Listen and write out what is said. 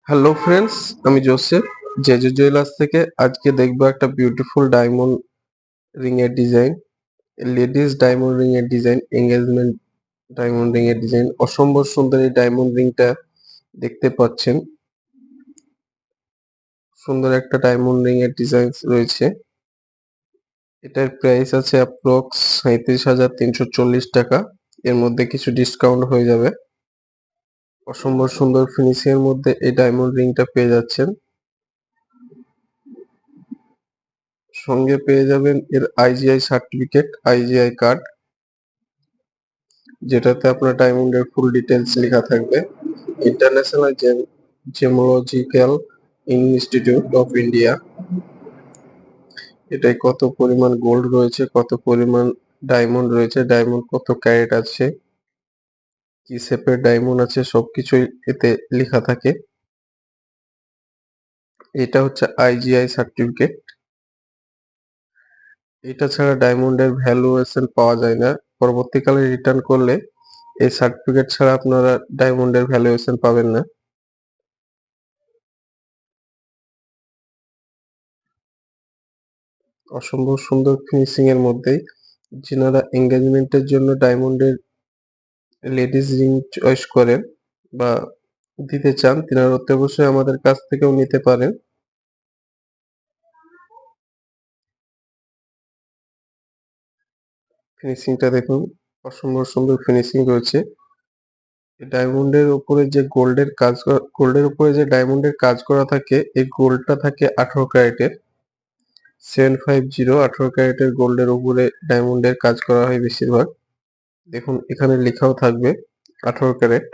Hello friends, আমি Joseph JJ jewellers থেকে। আজকে দেখবো একটা বিউটিফুল ডায়মন্ড রিং এর ডিজাইন, লেডিস ডায়মন্ড রিং এর ডিজাইন, এঙ্গেজমেন্ট ডায়মন্ড রিং এর ডিজাইন। অসম্ভব সুন্দর এই ডায়মন্ড রিংটা দেখতে পাচ্ছেন। সুন্দর একটা ডায়মন্ড রিং এর ডিজাইন রয়েছে। এটার প্রাইস আছে অ্যাপ্রক্স 37,340 টাকা। এর মধ্যে কিছু ডিসকাউন্ট হয়ে যাবে। অসম্ভব সুন্দর ফিনিশিং এর মধ্যে এই ডায়মন্ড রিংটা পেয়ে যাচ্ছেন। সঙ্গে পেয়ে যাবেন এর আইজিআই সার্টিফিকেট, আইজিআই কার্ড, যেটাতে আপনার ডায়মন্ডের ফুল ডিটেলস লেখা থাকবে। International gemological institute of India. এটায় কত পরিমাণ গোল্ড রয়েছে, কত পরিমাণ ডায়মন্ড রয়েছে, ডায়মন্ড কত ক্যারেট আছে, কি শেপের ডায়মন্ড আছে, সবকিছুই এতে লেখা থাকে। এটা হচ্ছে আইজিআই সার্টিফিকেট। এটা ছাড়া ডায়মন্ডের ভ্যালুয়েশন পাওয়া যায় না। পরবর্তীকালে রিটার্ন করলে এই সার্টিফিকেট ছাড়া আপনারা ডায়মন্ডের ভ্যালুয়েশন পাবেন না। অসম্ভব সুন্দর ফিনিশিং এর মধ্যেই যিনারা এঙ্গেজমেন্টের জন্য ডায়মন্ডের লেডিস রিং চয়েস করেন বা দিতে চান, তিনারা অতি অবশ্যই আমাদের কাছ থেকেও নিতে পারেন। ফিনিশিংটা দেখুন, অসম্ভব সুন্দর ফিনিশিং রয়েছে। ডায়মন্ডের উপরে যে গোল্ডের উপরে যে ডায়মন্ডের কাজ করা থাকে, এই গোল্ডটা থাকে 18 ক্যারেটের। 750 18 ক্যারেটের গোল্ডের উপরে ডায়মন্ডের কাজ করা হয় বেশিরভাগ। দেখুন এখানে লেখাও থাকবে 18 ক্যারেট।